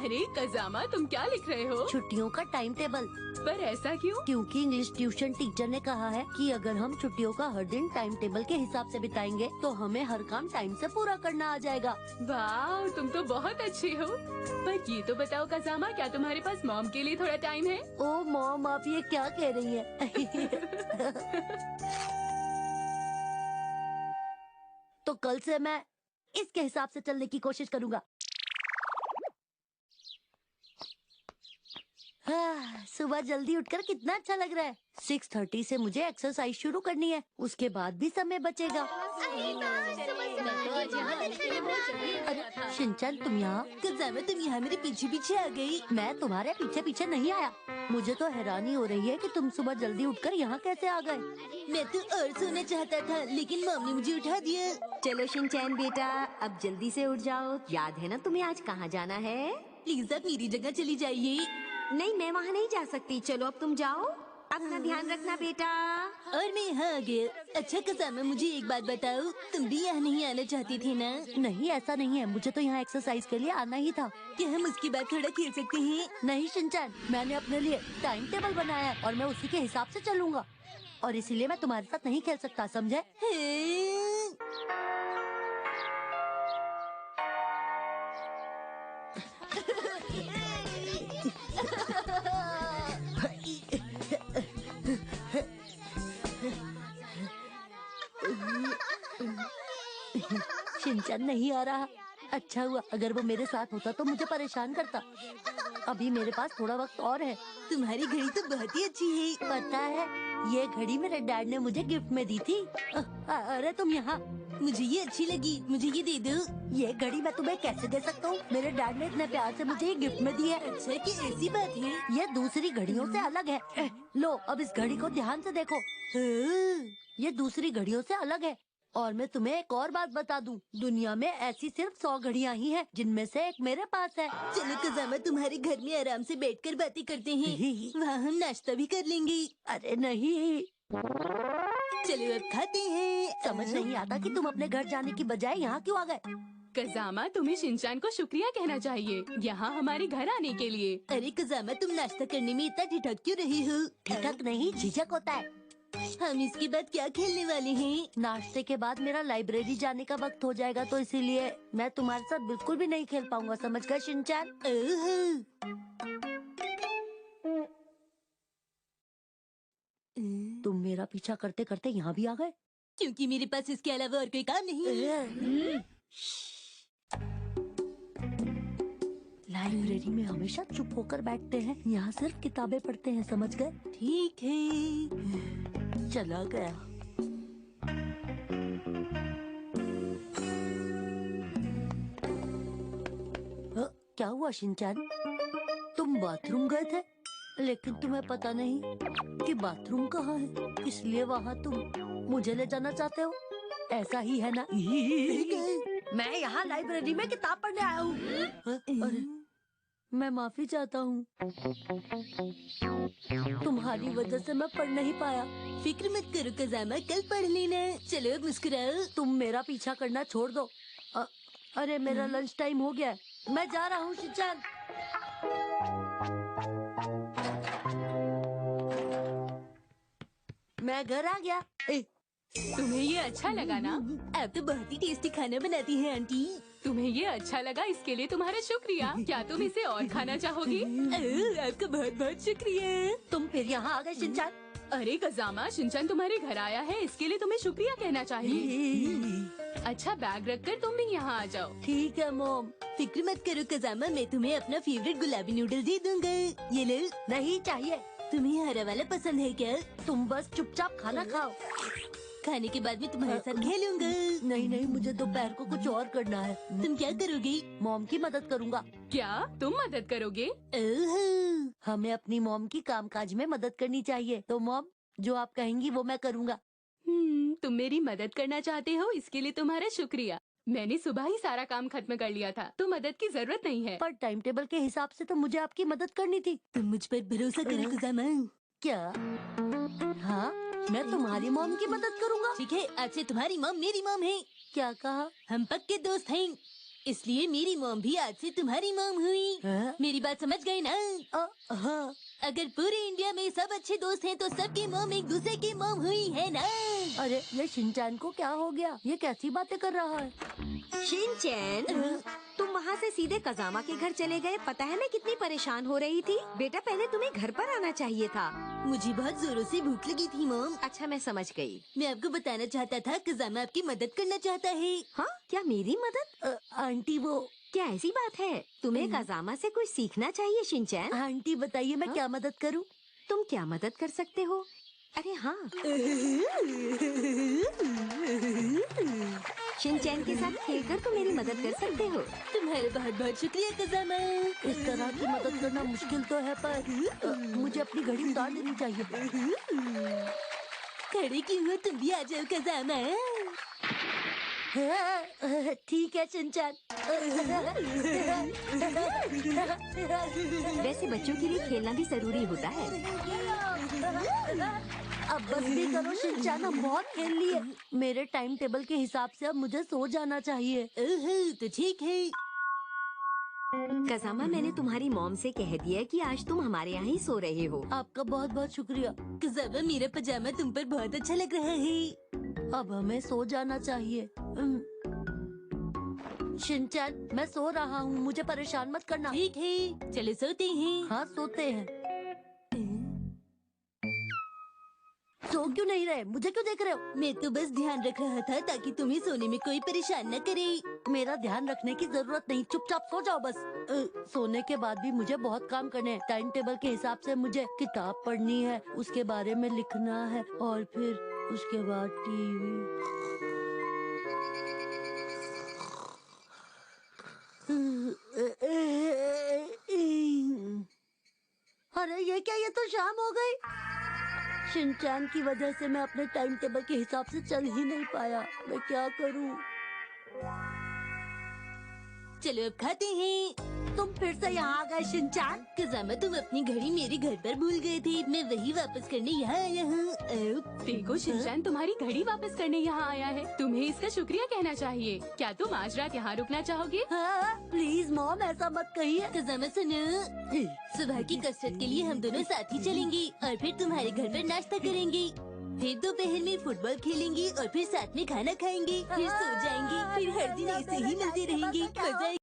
अरे कजामा, तुम क्या लिख रहे हो? छुट्टियों का टाइम टेबल। पर ऐसा क्यों? क्योंकि इंग्लिश ट्यूशन टीचर ने कहा है कि अगर हम छुट्टियों का हर दिन टाइम टेबल के हिसाब से बिताएंगे तो हमें हर काम टाइम से पूरा करना आ जाएगा। वाह, तुम तो बहुत अच्छी हो। पर ये तो बताओ कजामा, क्या तुम्हारे पास मॉम के लिए थोड़ा टाइम है? ओ मॉम, आप ये क्या कह रही हैं? तो कल से मैं इसके हिसाब से चलने की कोशिश करूंगा। सुबह जल्दी उठकर कितना अच्छा लग रहा है। 6:30 से मुझे एक्सरसाइज शुरू करनी है, उसके बाद भी समय बचेगा। अरे शिनचैन, तुम यहाँ? कज़ामा, तुम यहाँ मेरे पीछे पीछे आ गई। मैं तुम्हारे पीछे पीछे नहीं आया। मुझे तो हैरानी हो रही है कि तुम सुबह जल्दी उठकर यहाँ कैसे आ गए। मैं तो और सोना चाहता था, लेकिन मॉम ने मुझे उठा दिया। चलो शिनचैन बेटा, अब जल्दी से उठ जाओ। याद है ना तुम्हें आज कहाँ जाना है? प्लीज आप मेरी जगह चली जाइए। नहीं, मैं वहाँ नहीं जा सकती। चलो अब तुम जाओ, अपना ध्यान रखना बेटा। और मैं यहाँ आ गया। अच्छा कज़ामा, मुझे एक बात बताओ, तुम भी यहाँ नहीं आना चाहती थी ना? नहीं, ऐसा नहीं है, मुझे तो यहाँ एक्सरसाइज के लिए आना ही था। क्या हम उसके बाद थोड़ा खेल सकते हैं? नहीं शिनचैन, मैंने अपने लिए टाइम टेबल बनाया है और मैं उसी के हिसाब से चलूंगा, और इसीलिए मैं तुम्हारे साथ नहीं खेल सकता, समझे? शिनचैन नहीं आ रहा। अच्छा हुआ, अगर वो मेरे साथ होता तो मुझे परेशान करता। अभी मेरे पास थोड़ा वक्त और है। तुम्हारी घड़ी तो बहुत ही अच्छी है। पता है, ये घड़ी मेरे डैड ने मुझे गिफ्ट में दी थी। अरे तुम यहाँ, मुझे ये अच्छी लगी, मुझे ये दे दो। ये घड़ी मैं तुम्हें कैसे दे सकता हूँ? मेरे डैड ने इतने प्यार से मुझे ये गिफ्ट में दी है। अच्छा कि ऐसी बात है? ये दूसरी घड़ियों से अलग है। लो, अब इस घड़ी को ध्यान से देखो। ये दूसरी घड़ियों से अलग है। और मैं तुम्हें एक और बात बता दूं, दुनिया में ऐसी सिर्फ 100 घड़ियां ही हैं, जिनमें से एक मेरे पास है। चलो कज़ामा, तुम्हारे घर में आराम से बैठकर बातें करते हैं। वहाँ हम नाश्ता भी कर लेंगे। अरे नहीं, चलो अब खाते हैं। समझ नहीं आता कि तुम अपने घर जाने की बजाय यहाँ क्यों आ गए। कजामा, तुम्हें शिनचैन को शुक्रिया कहना चाहिए यहाँ हमारे घर आने के लिए। अरे कज़ामा, तुम नाश्ता करने में इतना ठिठक क्यों रही हो? ठिठक नहीं, झिझक होता है। हम इसके बाद क्या खेलने वाले हैं? नाश्ते के बाद मेरा लाइब्रेरी जाने का वक्त हो जाएगा, तो इसीलिए मैं तुम्हारे साथ बिल्कुल भी नहीं खेल पाऊंगा, समझ गए शिनचैन? तुम मेरा पीछा करते करते यहाँ भी आ गए? क्योंकि मेरे पास इसके अलावा और कोई काम नहीं। लाइब्रेरी में हमेशा चुप होकर बैठते हैं, यहाँ सिर्फ किताबें पढ़ते हैं, समझ गए? ठीक है, चला गया। क्या हुआ शिनचैन? तुम बाथरूम गए थे, लेकिन तुम्हें पता नहीं कि बाथरूम कहाँ है, इसलिए वहाँ तुम मुझे ले जाना चाहते हो, ऐसा ही है ना? मैं यहाँ लाइब्रेरी में किताब पढ़ने आया हूँ। अरे, मैं माफी चाहता हूँ, तुम्हारी वजह से मैं पढ़ नहीं पाया। फिक्र मत करो कज़ामा, कल पढ़ लेना। चलो मुस्कुराओ। तुम मेरा पीछा करना छोड़ दो। अरे मेरा लंच टाइम हो गया, मैं जा रहा हूँ शिनचैन। मैं घर आ गया। तुम्हें ये अच्छा लगा ना? आप तो बहुत ही टेस्टी खाना बनाती हैं आंटी। तुम्हें ये अच्छा लगा, इसके लिए तुम्हारा शुक्रिया। क्या तुम इसे और खाना चाहोगी? आपका बहुत बहुत शुक्रिया। तुम फिर यहाँ आ गए शिनचैन? अरे कज़ामा, शिनचैन तुम्हारे घर आया है, इसके लिए तुम्हें शुक्रिया कहना चाहिए। अच्छा, बैग रखकर तुम भी यहाँ आ जाओ। ठीक है मॉम, फिक्र मत करो कज़ामा, मैं तुम्हें अपना फेवरेट गुलाबी नूडल दे दूंगा। ये लो। नहीं चाहिए। तुम्हें हरा वाला पसंद है क्या? तुम बस चुपचाप खाना खाओ, खाने के बाद में तुम्हारे साथ खेलूंगा। नहीं नहीं, मुझे दोपहर को कुछ और करना है। तुम क्या करोगी? मॉम की मदद करूंगा। क्या तुम मदद करोगे? हमें अपनी मॉम की कामकाज में मदद करनी चाहिए, तो मॉम जो आप कहेंगी वो मैं करूंगा। तुम मेरी मदद करना चाहते हो, इसके लिए तुम्हारा शुक्रिया। मैंने सुबह ही सारा काम खत्म कर लिया था, तो मदद की जरूरत नहीं है। पर टाइम टेबल के हिसाब से तो मुझे आपकी मदद करनी थी। तुम मुझ पर भरोसा करो कज़ामा। क्या? हाँ, मैं तुम्हारी मॉम की मदद करूंगा। ठीक है, आज से तुम्हारी मॉम मेरी मॉम है। क्या कहा? हम पक्के दोस्त हैं। इसलिए मेरी मॉम भी आज से तुम्हारी मॉम हुई। मेरी बात समझ गए ना? हाँ। अगर पूरे इंडिया में सब अच्छे दोस्त हैं तो सबकी मॉम एक दूसरे की मॉम हुई है ना? अरे ये शिनचैन को क्या हो गया? ये कैसी बातें कर रहा है? शिनचैन, तुम वहाँ से सीधे कजामा के घर चले गए। पता है मैं कितनी परेशान हो रही थी। बेटा पहले तुम्हें घर पर आना चाहिए था। मुझे बहुत जोरों से भूख लगी थी मॉम। अच्छा मैं समझ गई। मैं आपको बताना चाहता था कजामा आपकी मदद करना चाहता है। हाँ क्या मेरी मदद? आंटी वो क्या ऐसी बात है? तुम्हें कजामा से कुछ सीखना चाहिए शिनचैन। आंटी बताइए मैं हाँ? क्या मदद करूं? तुम क्या मदद कर सकते हो? अरे हाँ, शिनचैन के साथ खेलकर तुम मेरी मदद कर सकते हो। तुम्हारे बहुत बहुत शुक्रिया कजामा। इस तरह की मदद करना मुश्किल तो है पर मुझे अपनी घड़ी उतार देनी चाहिए। खड़े क्यों हो? तुम भी आ जाओ कजामा। ठीक है शिनचैन। वैसे बच्चों के लिए खेलना भी जरूरी होता है। अब बस भी करो शिनचैन, हम बहुत खेल लिए। मेरे टाइम टेबल के हिसाब से अब मुझे सो जाना चाहिए। तो ठीक है। कजामा मैंने तुम्हारी मॉम से कह दिया कि आज तुम हमारे यहाँ ही सो रहे हो। आपका बहुत बहुत शुक्रिया। कजामा मेरा पजामा तुम पर बहुत अच्छा लग रहा है। अब हमें सो जाना चाहिए। शिनचैन मैं सो रहा हूँ, मुझे परेशान मत करना। ठीक है चलो सोते हैं। हाँ सोते हैं। सो क्यों नहीं रहे? मुझे क्यों देख रहे हो? मैं तो बस ध्यान रख रहा था ताकि तुम्हें सोने में कोई परेशान न करे। मेरा ध्यान रखने की जरूरत नहीं, चुपचाप सो जाओ बस। सोने के बाद भी मुझे बहुत काम करने हैं। टाइम टेबल के हिसाब से मुझे किताब पढ़नी है, उसके बारे में लिखना है और फिर उसके बाद टीवी। अरे ये क्या, ये तो शाम हो गई। शिनचैन की वजह से मैं अपने टाइम टेबल के हिसाब से चल ही नहीं पाया। मैं क्या करूं? चलो अब खाते हैं। तुम फिर से यहाँ आ गए शिनचैन। कजामा तुम अपनी घड़ी मेरे घर पर भूल गए थे, मैं वही वापस करने यहाँ आया हूँ। देखो शिनचैन तुम्हारी घड़ी वापस करने यहाँ आया है, तुम्हें इसका शुक्रिया कहना चाहिए। क्या तुम आज रात यहाँ रुकना चाहोगे? हाँ प्लीज मॉम ऐसा मत कहिए। कजामा सुनो, सुबह की कसरत के लिए हम दोनों साथ ही चलेंगे और फिर तुम्हारे घर पर नाश्ता करेंगे। फिर दोपहर में फुटबॉल खेलेंगे और फिर साथ में खाना खाएंगे, फिर सो जाएंगे, फिर हर दिन ऐसे ही मिलते रहेंगे। मजा